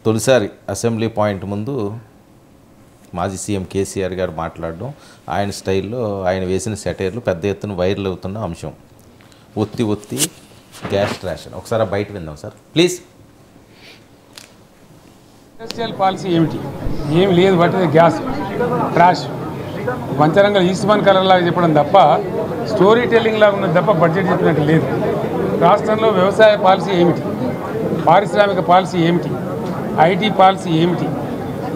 తొలిసారి assembly point ముందు మాజీ సీఎం కేసీఆర్ గారు మాట్లాడడం, ఆయన స్టైల్లో ఆయన వేసిన సెటైర్లు పెద్ద ఎత్తున వైరల్ అవుతున్న అంశం. ఒత్తి ఒత్తి గ్యాస్ రేషన్. ఒకసారి బయట విందాం సార్ ప్లీజ్. ఇండస్ట్రియల్ పాలసీ ఏమిటి? ఏమి లేదు, బట్టి గ్యాస్ ట్రాష్ పంచరంగ ఈస్మాన్ కలర్ లాగా చెప్పడం తప్ప స్టోరీ టెల్లింగ్ లాగా ఉన్నది తప్ప బడ్జెట్ చెప్పినట్టు లేదు. రాష్ట్రంలో వ్యవసాయ పాలసీ ఏమిటి, పారిశ్రామిక పాలసీ ఏమిటి, ఐటీ పాలసీ ఏమిటి,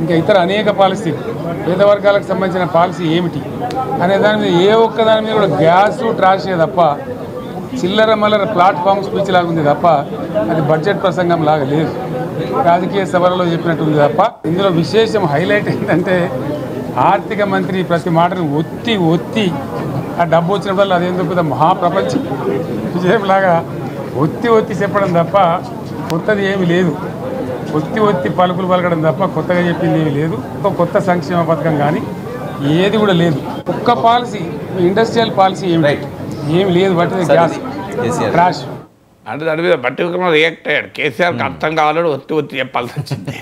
ఇంకా ఇతర అనేక పాలసీలు, పేద వర్గాలకు సంబంధించిన పాలసీ ఏమిటి అనే దాని మీద ఏ ఒక్క దాని మీద కూడా గ్యాస్ ట్రాషే తప్ప చిల్లర మల్లర ప్లాట్ఫామ్ స్పీచ్ లాగా ఉంది తప్ప అది బడ్జెట్ ప్రసంగం లాగా లేదు. రాజకీయ సభలలో చెప్పినట్టు ఉంది తప్ప. ఇందులో విశేషం హైలైట్ ఏంటంటే ఆర్థిక మంత్రి ప్రతి మాటను ఒత్తి ఒత్తి ఆ డబ్బు వచ్చినప్పుడు అదేందుకు పెద్ద మహాప్రపంచం విజయంలాగా ఒత్తి ఒత్తి చెప్పడం తప్ప కొత్తది ఏమీ లేదు. ఒత్తి ఒత్తి పలుకులు పలకడం తప్ప కొత్తగా చెప్పింది ఏమీ లేదు. కొత్త సంక్షేమ పథకం కానీ ఏది కూడా లేదు. ఒక్క పాలసీ ఇండస్ట్రియల్ పాలసీ ఏమి లేదు. బట్టి గ్యాస్ క్రాష్ అంటే దాని మీద బట్టి రియాక్ట్ అయ్యాడు. కేసీఆర్కి అర్థం కావాలని ఒత్తి ఒత్తి చెప్పాల్సి వచ్చింది.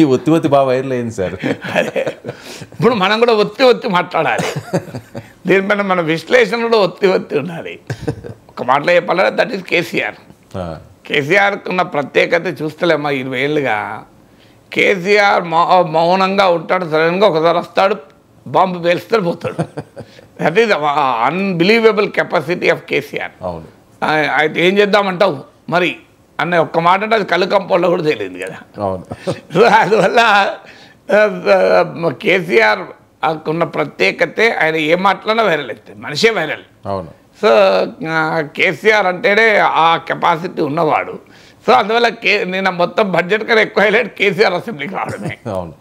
ఈ ఒత్తి ఒత్తి బాగా వైరల్ అయింది సార్. అదే ఇప్పుడు మనం కూడా ఒత్తి ఒత్తి మాట్లాడాలి. దీనిపైన మన విశ్లేషణ కూడా ఒత్తి ఒత్తి ఉండాలి. ఒక మాటలో చెప్పాలంటే దట్ ఈస్ కేసీఆర్. కేసీఆర్కి ఉన్న ప్రత్యేకత చూస్తలేమ్మా 20 ఏళ్ళుగా. కేసీఆర్ మౌనంగా ఉంటాడు, సడన్గా ఒకసారి వస్తాడు, బాంబు పేలుస్తాడు, పోతాడు. That is unbelievable capacity of KCR. అవును. అయితే ఏం చేద్దామంటావు మరి అన్న ఒక్క మాట అంటే అది కళ్ళు కంపౌండ్లో కూడా తెలియదు కదా. అవును. అందువల్ల కేసీఆర్ ఉన్న ప్రత్యేకతే ఆయన ఏ మాట్లాడినా వైరల్ అవుతుంది, మనిషే వైరల్. అవును. సో కేసీఆర్ అంటేనే ఆ కెపాసిటీ ఉన్నవాడు. సో అందువల్ల నేను మొత్తం బడ్జెట్ కన్నా ఎక్కువ హైలైట్ కేసీఆర్ అసెంబ్లీకి రావడమే. అవును.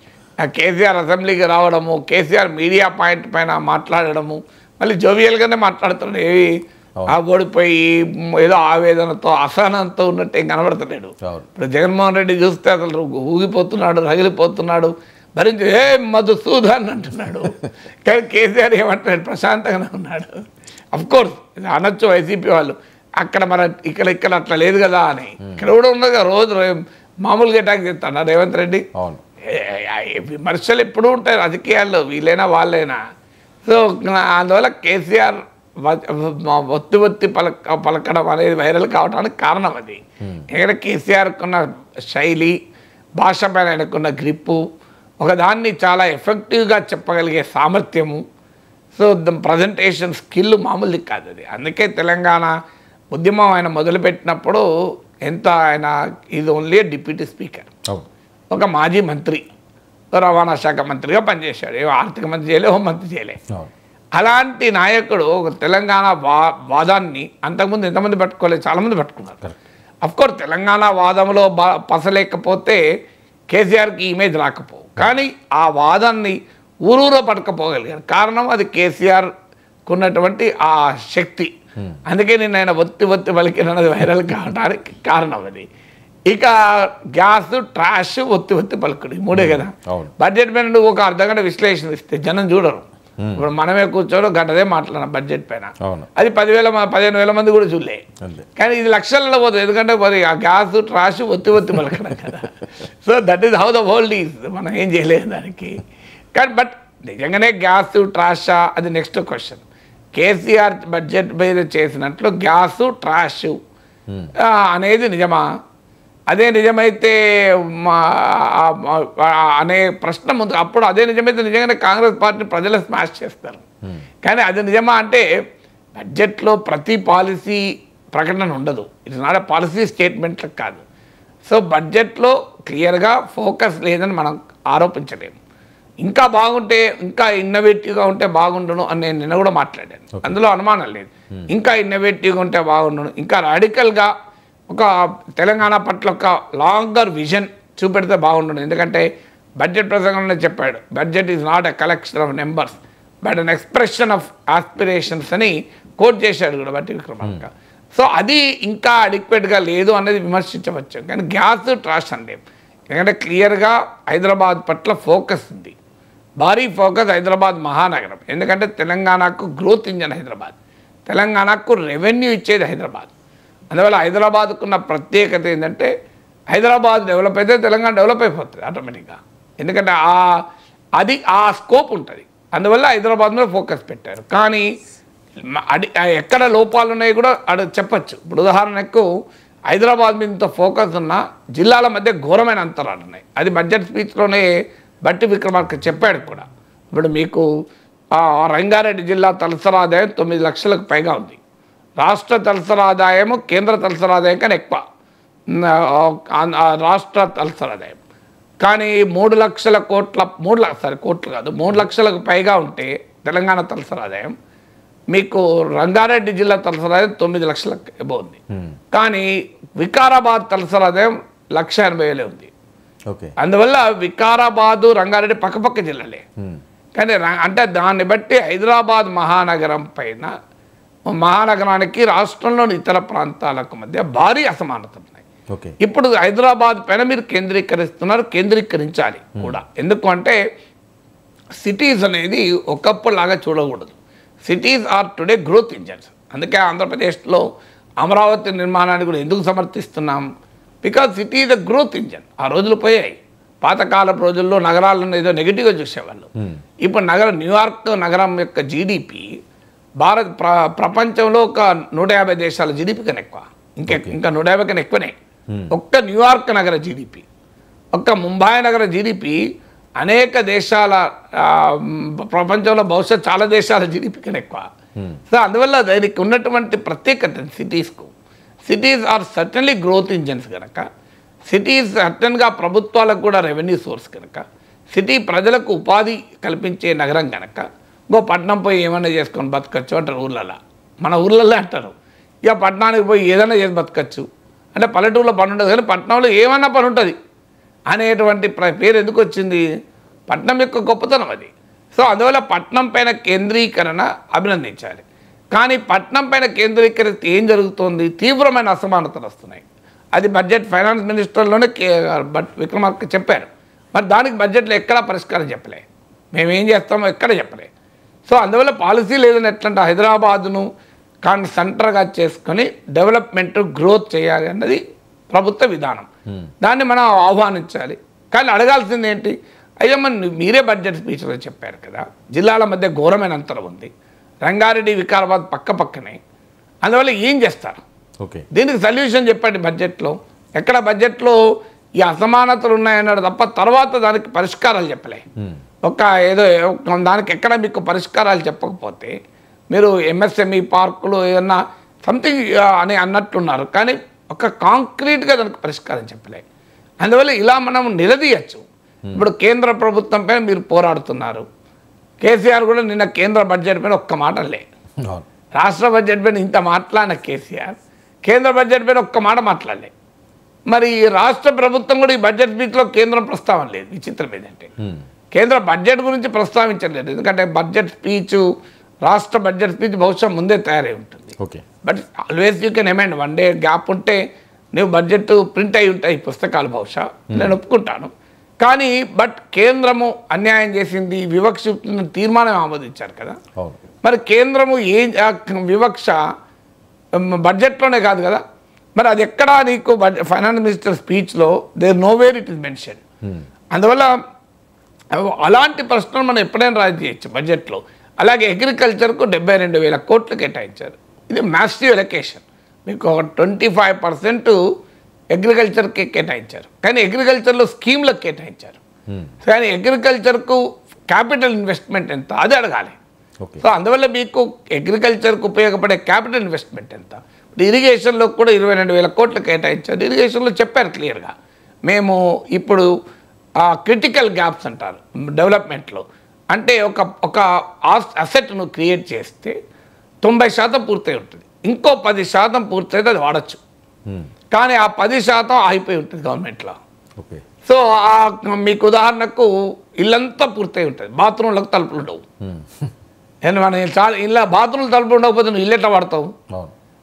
కేసీఆర్ అసెంబ్లీకి రావడము, కేసీఆర్ మీడియా పాయింట్ పైన మాట్లాడడము, మళ్ళీ జోవియల్గానే మాట్లాడుతున్నాడు. ఏవి ఆ ఓడిపోయి ఏదో ఆవేదనతో అసహనంతో ఉన్నట్టు ఏం కనబడతలేడు. ఇప్పుడు జగన్మోహన్ రెడ్డి చూస్తే అసలు ఊగిపోతున్నాడు, రగిలిపోతున్నాడు, భరించి ఏ మధుసూదన్ అంటున్నాడు. కానీ కేసీఆర్ ఏమంటున్నాడు, ప్రశాంతంగానే ఉన్నాడు. అఫ్కోర్స్ అనొచ్చు వైసీపీ వాళ్ళు, అక్కడ మన ఇక్కడ అట్లా లేదు కదా అని. ఇక్కడ కూడా ఉన్నది కదా, రోజు మామూలుగా అటాక్ చేస్తాడు రేవంత్ రెడ్డి. విమర్శలు ఎప్పుడూ ఉంటాయి రాజకీయాల్లో, వీళ్ళైనా వాళ్ళైనా. సో అందువల్ల కేసీఆర్ ఒత్తి ఒత్తి పలకడం అనేది వైరల్ కావడానికి కారణం అది. ఎందుకంటే కేసీఆర్కున్న శైలి, భాష పైన ఆయనకున్న గ్రిప్పు, ఒకదాన్ని చాలా ఎఫెక్టివ్గా చెప్పగలిగే సామర్థ్యము, సో ప్రజెంటేషన్ స్కిల్ మామూలుది కాదు అది. అందుకే తెలంగాణ ఉద్యమం ఆయన మొదలుపెట్టినప్పుడు ఆయన ఇది ఓన్లీ డిప్యూటీ స్పీకర్, ఒక మాజీ మంత్రి, రవాణా శాఖ మంత్రిగా పనిచేశాడు. ఆర్థిక మంత్రి చేయలే, హోంమంత్రి చేయలే. అలాంటి నాయకుడు ఒక తెలంగాణ వాదాన్ని అంతకుముందు ఎంతమంది పట్టుకోలేదు, చాలామంది పట్టుకున్నారు. అఫ్కోర్స్ తెలంగాణ వాదంలో పసలేకపోతే కేసీఆర్కి ఇమేజ్ రాకపోవు, కానీ ఆ వాదాన్ని ఊరూరో పట్టుకపోగలిగారు. కారణం అది కేసీఆర్కు ఉన్నటువంటి ఆ శక్తి. అందుకే నేను ఆయన ఒత్తి ఒత్తి పలికినది వైరల్ కావడానికి కారణం అది. ఇక గ్యాస్, ట్రాష్, ఒత్తి ఒత్తి పలుకుడు, ఈ మూడే కదా. బడ్జెట్ పైన నువ్వు ఒక అర్ధగంట విశ్లేషణ ఇస్తే జనం చూడరు. ఇప్పుడు మనమే కూర్చోడు గంటదే మాట్లాడాం బడ్జెట్ పైన, అది 15,000 మంది కూడా చూడలే. కానీ ఇది లక్షలలో పోతుంది, ఎందుకంటే మరి ఆ గ్యాస్, ట్రాష్, ఒత్తి ఒత్తి పలకడం కదా. So that is how the world is. మనం ఏం చేయలేదు దానికి. కానీ బట్ నిజంగానే గ్యాస్, ట్రాషా అది నెక్స్ట్ క్వశ్చన్. కేసీఆర్ బడ్జెట్ మీద చేసినట్లు గ్యాసు, ట్రాష్ అనేది నిజమా? అదే నిజమైతే అనే ప్రశ్న ముందు. అప్పుడు అదే నిజమైతే నిజంగానే కాంగ్రెస్ పార్టీ ప్రజలు స్మాష్ చేస్తారు. కానీ అది నిజమా అంటే బడ్జెట్లో ప్రతి పాలసీ ప్రకటన ఉండదు. It's not a policy statement కాదు. సో బడ్జెట్లో క్లియర్గా ఫోకస్ లేదని మనం ఆరోపించలేము. ఇంకా బాగుంటే, ఇంకా ఇన్నోవేటివ్గా ఉంటే బాగుండును అని నేను నిన్న కూడా మాట్లాడాను, అందులో అనుమానం లేదు. ఇంకా ఇన్నోవేటివ్గా ఉంటే బాగుండును, ఇంకా రాడికల్గా ఒక తెలంగాణ పట్ల ఒక లాంగర్ విజన్ చూపెడితే బాగుండును. ఎందుకంటే బడ్జెట్ ప్రసంగంలో చెప్పాడు, budget is not a collection of numbers but an expression of aspirations అని కోట్ చేశాడు కూడా బట్టి విక్రమార్క. సో అది ఇంకా అడిక్వేట్గా లేదు అనేది విమర్శించవచ్చు. కానీ గ్యాస్, ట్రాష్ అంటే ఎందుకంటే క్లియర్గా హైదరాబాద్ పట్ల ఫోకస్ ఉంది, భారీ ఫోకస్. హైదరాబాద్ మహానగరం, ఎందుకంటే తెలంగాణకు గ్రోత్ ఇంజన్ హైదరాబాద్, తెలంగాణకు రెవెన్యూ ఇచ్చేది హైదరాబాద్. అందువల్ల హైదరాబాద్కున్న ప్రత్యేకత ఏంటంటే హైదరాబాద్ డెవలప్ అయితే తెలంగాణ డెవలప్ అయిపోతుంది ఆటోమేటిక్గా. ఎందుకంటే అది ఆ స్కోప్ ఉంటుంది. అందువల్ల హైదరాబాద్ మీద ఫోకస్ పెట్టారు. కానీ ఎక్కడ లోపాలు ఉన్నాయి కూడా చెప్పచ్చు. ఇప్పుడు ఉదాహరణకు హైదరాబాద్ మీద ఇంత ఫోకస్ ఉన్న జిల్లాల మధ్య ఘోరమైన అంతరాలు ఉన్నాయి. అది బడ్జెట్ స్పీచ్లోనే బట్టి విక్రమార్క చెప్పాడు కూడా. ఇప్పుడు మీకు రంగారెడ్డి జిల్లా తలసరి ఆదాయం 9 లక్షలకు పైగా ఉంది. రాష్ట్ర తలసరి ఆదాయము కేంద్ర తలసరి ఆదాయం కన్నా ఎక్కువ రాష్ట్ర తలసరి ఆదాయం. కానీ 3 లక్షల కోట్ల 3 లక్షలకు పైగా ఉంటే తెలంగాణ తలసరి ఆదాయం, మీకు రంగారెడ్డి జిల్లా తలసరి ఆదాయం 9 లక్షలకు ఎబో ఉంది. కానీ వికారాబాద్ తలసరి ఆదాయం 1,80,000 ఉంది. అందువల్ల వికారాబాదు రంగారెడ్డి పక్కపక్క జిల్లాలే. కానీ అంటే దాన్ని బట్టి హైదరాబాద్ మహానగరానికి రాష్ట్రంలోని ఇతర ప్రాంతాలకు మధ్య భారీ అసమానతలు ఉన్నాయి. ఇప్పుడు హైదరాబాద్ పైన మీరు కేంద్రీకరించాలి కూడా. ఎందుకు అంటే సిటీస్ అనేది ఒకప్పుడులాగా చూడకూడదు. Cities are today growth engines. అందుకే ఆంధ్రప్రదేశ్లో అమరావతి నిర్మాణాన్ని కూడా ఎందుకు సమర్థిస్తున్నాం? Because city is a growth engine. ఆ రోజులు పోయాయి. పాతకాలపు రోజుల్లో నగరాలను ఏదో నెగిటివ్గా చూసేవాళ్ళు. ఇప్పుడు న్యూయార్క్ నగరం యొక్క జీడిపి ప్రపంచంలో ఒక 150 దేశాల జీడిపి కన్నా ఎక్కువ, ఇంకా 150 కన్నా ఎక్కువనే. ఒక్క న్యూయార్క్ నగర జీడిపి, ఒక్క ముంబై నగర జీడిపి అనేక దేశాల ప్రపంచంలో బహుశా చాలా దేశాల జీడిపి కన్నా ఎక్కువ. సో అందువల్ల దానికి ఉన్నటువంటి ప్రత్యేకత cities are certainly growth engines కనుక, సిటీస్ సర్టన్గా ప్రభుత్వాలకు కూడా రెవెన్యూ సోర్స్ కనుక, సిటీ ప్రజలకు ఉపాధి కల్పించే నగరం కనుక, పట్టణం పోయి ఏమన్నా చేసుకొని బతకచ్చు అంటారు ఊర్లలో. మన ఊర్లలో అంటారు ఇక పట్టణానికి పోయి ఏదైనా చేసి బతకచ్చు అంటే పల్లెటూరులో పని ఉంటుంది, కానీ పట్టణంలో ఏమన్నా పని ఉంటుంది అనేటువంటి పేరు ఎందుకు వచ్చింది? పట్టణం యొక్క గొప్పతనం అది. సో అందువల్ల పట్టణం పైన కేంద్రీకరణ అభినందించాలి. కానీ పట్టణం పైన కేంద్రీకరిస్తే ఏం జరుగుతుంది? తీవ్రమైన అసమానతలు వస్తున్నాయి. అది బడ్జెట్ ఫైనాన్స్ మినిస్టర్లోనే విక్రమార్క చెప్పారు. మరి దానికి బడ్జెట్లో ఎక్కడా పరిష్కారం చెప్పలే. మేమేం చేస్తామో ఎక్కడ చెప్పలే. సో అందువల్ల పాలసీ లేదని ఎట్లంటే హైదరాబాదును కానీ సెంటర్గా చేసుకొని డెవలప్మెంట్ గ్రోత్ చేయాలి అన్నది ప్రభుత్వ విధానం. దాన్ని మనం ఆహ్వానించాలి. కానీ అడగాల్సింది ఏంటి? అయ్యా మీరే బడ్జెట్ స్పీచ్లో చెప్పారు కదా, జిల్లాల మధ్య ఘోరమైన అంతరం ఉంది, రంగారెడ్డి వికారాబాద్ పక్కనే, అందువల్ల ఏం చేస్తారు? దీనికి సొల్యూషన్ చెప్పండి బడ్జెట్లో. ఎక్కడ బడ్జెట్లో ఈ అసమానతలు ఉన్నాయన్నాడు తప్ప తర్వాత దానికి పరిష్కారాలు చెప్పలే. ఏదో దానికి ఎక్కడ మీకు పరిష్కారాలు చెప్పకపోతే మీరు ఎంఎస్ఎంఈ పార్కులు ఏదన్నా సంథింగ్ అని అన్నట్లున్నారు, కానీ ఒక కాంక్రీట్గా దానికి పరిష్కారం చెప్పలే. అందువల్ల ఇలా మనం నిలదీయచ్చు. ఇప్పుడు కేంద్ర ప్రభుత్వం పైన మీరు పోరాడుతున్నారు. కేసీఆర్ కూడా నిన్న కేంద్ర బడ్జెట్ పైన ఒక్క మాట లే, రాష్ట్ర బడ్జెట్ పైన ఇంత మాట్లాడిన కేసీఆర్ కేంద్ర బడ్జెట్ పైన ఒక్క మాట మాట్లాడలే. మరి రాష్ట్ర ప్రభుత్వం కూడా ఈ బడ్జెట్ స్పీచ్లో కేంద్రం ప్రస్తావన లేదు. విచిత్రం ఏంటంటే కేంద్ర బడ్జెట్ గురించి ప్రస్తావించలేదు. ఎందుకంటే బడ్జెట్ స్పీచ్ రాష్ట్ర బడ్జెట్ స్పీచ్ బహుశా ముందే తయారై ఉంటుంది. But always you can amend. 1 day gap ఉంటే నువ్వు బడ్జెట్ ప్రింట్ అయి ఉంటాయి పుస్తకాలు బహుశా, నేను ఒప్పుకుంటాను. కానీ కేంద్రము అన్యాయం చేసింది, వివక్ష తీర్మానం ఆమోదించారు కదా. మరి కేంద్రము వివక్ష బడ్జెట్లోనే కాదు కదా, మరి అది ఎక్కడా నీకు ఫైనాన్స్ మినిస్టర్ స్పీచ్లో there nowhere it is mention. అందువల్ల అలాంటి ప్రశ్నలు మనం ఎప్పుడైనా రాజీ చేయొచ్చు బడ్జెట్లో. అలాగే అగ్రికల్చర్కు 72,000 కోట్లు కేటాయించారు. ఇది మ్యాసివ్ ఎలొకేషన్. మీకు 25% అగ్రికల్చర్కి కేటాయించారు, కానీ అగ్రికల్చర్లో స్కీమ్లకు కేటాయించారు. కానీ అగ్రికల్చర్కు క్యాపిటల్ ఇన్వెస్ట్మెంట్ ఎంత అది అడగాలి. సో అందువల్ల మీకు అగ్రికల్చర్కు ఉపయోగపడే క్యాపిటల్ ఇన్వెస్ట్మెంట్ ఎంత? ఇరిగేషన్లో కూడా 22,000 కోట్లు కేటాయించారు. ఇరిగేషన్లో చెప్పారు క్లియర్గా, మేము ఇప్పుడు క్రిటికల్ గ్యాప్స్ అంటారు డెవలప్మెంట్లో. అంటే ఒక అసెట్ను క్రియేట్ చేస్తే 90% పూర్తయి ఉంటుంది, ఇంకో 10% పూర్తయితే అది వాడచ్చు. కానీ ఆ 10% ఆగిపోయి ఉంటుంది గవర్నమెంట్లో. సో మీకు ఉదాహరణకు ఇల్లంతా పూర్తయి ఉంటుంది, బాత్రూంలకు తలుపులు ఉండవు. మనం చాలా ఇల్లు బాత్రూంలో తలుపులు ఉండకపోతే నువ్వు ఇల్లు ఎట్లా వాడతావు?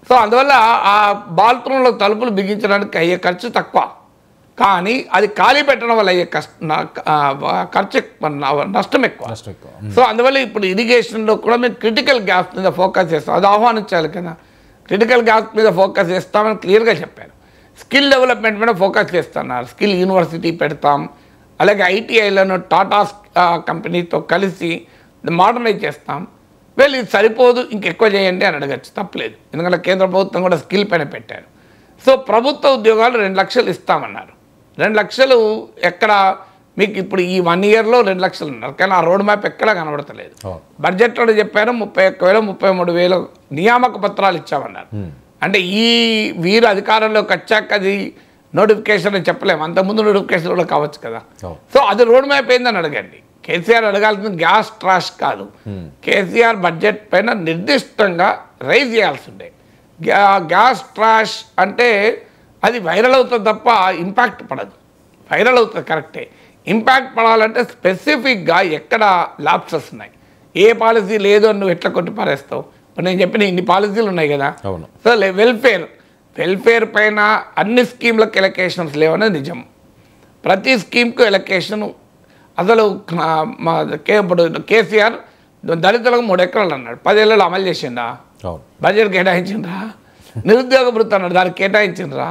సో అందువల్ల ఆ బాత్రూంలో తలుపులు బిగించడానికి అయ్యే ఖర్చు తక్కువ, కానీ అది ఖాళీ పెట్టడం వల్ల అయ్యే ఖర్చు నష్టం ఎక్కువ. సో అందువల్ల ఇప్పుడు ఇరిగేషన్లో కూడా మేము క్రిటికల్ గ్యాప్స్ మీద ఫోకస్ చేస్తాం. అది ఆహ్వానించాలి కదా, క్రిటికల్ గ్యాప్స్ మీద ఫోకస్ చేస్తామని క్లియర్గా చెప్పారు. స్కిల్ డెవలప్మెంట్ మీద ఫోకస్ చేస్తున్నారు. స్కిల్ యూనివర్సిటీ పెడతాం, అలాగే ఐటీఐలను టాటా కంపెనీతో కలిసి మోడర్నైజ్ చేస్తాం. వీళ్ళు ఇది సరిపోదు, ఇంకెక్కువ చేయండి అని అడగచ్చు, తప్పలేదు. ఎందుకంటే కేంద్ర ప్రభుత్వం కూడా స్కిల్ పైన పెట్టారు. సో ప్రభుత్వ ఉద్యోగాలు 2 లక్షలు ఇస్తామన్నారు. 2 లక్షలు ఎక్కడ మీకు ఇప్పుడు ఈ 1 ఇయర్లో 2 లక్షలు ఉన్నారు, కానీ ఆ రోడ్ మ్యాప్ ఎక్కడా కనబడతలేదు. బడ్జెట్లో చెప్పారు 31,000 33,000 నియామక పత్రాలు ఇచ్చామన్నారు. అంటే వీరు అధికారంలోకి వచ్చాక అది నోటిఫికేషన్ అని చెప్పలేము, అంతకుముందు నోటిఫికేషన్ కూడా కావచ్చు కదా. సో అది రోడ్ మ్యాప్ ఏందని అడగండి. కేసీఆర్ అడగాల్సింది గ్యాస్ ట్రాష్ కాదు, కేసీఆర్ బడ్జెట్ పైన నిర్దిష్టంగా రైజ్ చేయాల్సి ఉండే. గ్యాస్ ట్రాష్ అంటే అది వైరల్ అవుతుంది తప్ప ఇంపాక్ట్ పడదు. వైరల్ అవుతుంది కరెక్టే, ఇంపాక్ట్ పడాలంటే స్పెసిఫిక్గా ఎక్కడ ల్యాప్సెస్ ఉన్నాయి, ఏ పాలసీ లేదు అని నువ్వు ఎట్లా కొట్టి పారేస్తావు. నేను చెప్పిన ఇన్ని పాలసీలు ఉన్నాయి కదా. సో వెల్ఫేర్ పైన అన్ని స్కీమ్లకు ఎలకేషన్స్ లేవనేది నిజం. ప్రతి స్కీమ్కు ఎలకేషను అసలు ఇప్పుడు కేసీఆర్ దళితులకు 3 ఎకరాలు అన్నాడు, 10 ఏళ్ళలో అమలు చేసిండా? బడ్జెట్ కేటాయించిండ్రా? నిరుద్యోగ వృత్తి అన్నాడు, దానికి కేటాయించిండ్రా?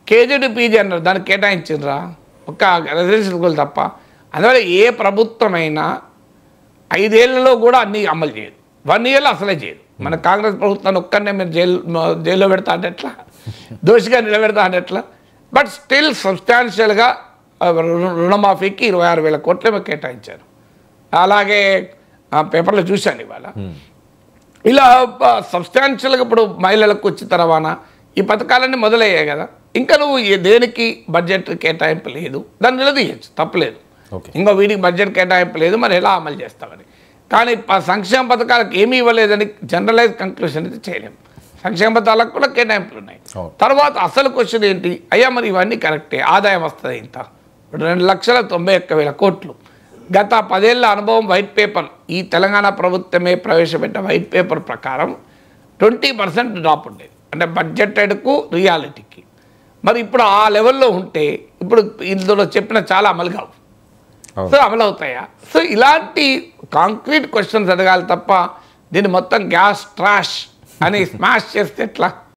కేజీడి పీజీ అన్నారు, దానికి కేటాయించిండ్రా? ఒక రెసిడెన్షియల్ స్కూల్ తప్ప. అందువల్ల ఏ ప్రభుత్వమైనా 5 ఏళ్లలో కూడా అన్నీ అమలు చేయదు, 1 ఇయర్లో అసలే చేయదు. మన కాంగ్రెస్ ప్రభుత్వాన్ని ఒక్కనే మీరు జైల్లో పెడతా అంటే ఎట్లా, దోషిగా నిలబెడతా అంటే ఎట్లా? బట్ స్టిల్ సబ్స్టాన్షియల్గా రుణమాఫీకి 26,000 కోట్లేమో కేటాయించారు. అలాగే పేపర్లో చూశాను ఇవాళ. ఇలా సబ్స్టాన్షియల్గా ఇప్పుడు మహిళలకు ఉచిత రవాణా ఈ పథకాలన్నీ మొదలయ్యాయి కదా. ఇంకా నువ్వు దేనికి బడ్జెట్ కేటాయింపు లేదు, దాన్ని నిలదీయచ్చు, తప్పలేదు. ఇంకా వీడికి బడ్జెట్ కేటాయింపు లేదు, మరి ఎలా అమలు చేస్తామని. కానీ సంక్షేమ పథకాలకు ఏమీ ఇవ్వలేదని జనరలైజ్ కంక్లూషన్ అయితే చేయలేము. సంక్షేమ పథకాలకు కూడా కేటాయింపులు ఉన్నాయి. తర్వాత అసలు క్వశ్చన్ ఏంటి, అయ్యా మరి ఇవన్నీ కరెక్టే, ఆదాయం వస్తుంది ఇంత, 2,91,000 కోట్లు. గత 10 ఏళ్ల అనుభవం వైట్ పేపర్, ఈ తెలంగాణ ప్రభుత్వమే ప్రవేశపెట్టిన వైట్ పేపర్ ప్రకారం 20% డ్రాప్ ఉండేది, అంటే బడ్జెటెడ్కు రియాలిటీకి. మరి ఇప్పుడు ఆ లెవెల్లో ఉంటే ఇప్పుడు ఇందులో చెప్పిన చాలా అమలు కావు. సో అమలు అవుతాయా? సో ఇలాంటి కాంక్రీట్ క్వశ్చన్స్ అడగాలి తప్ప దీన్ని మొత్తం గ్యాస్ ట్రాష్ అని స్మాష్ చేస్తే ఎట్లా?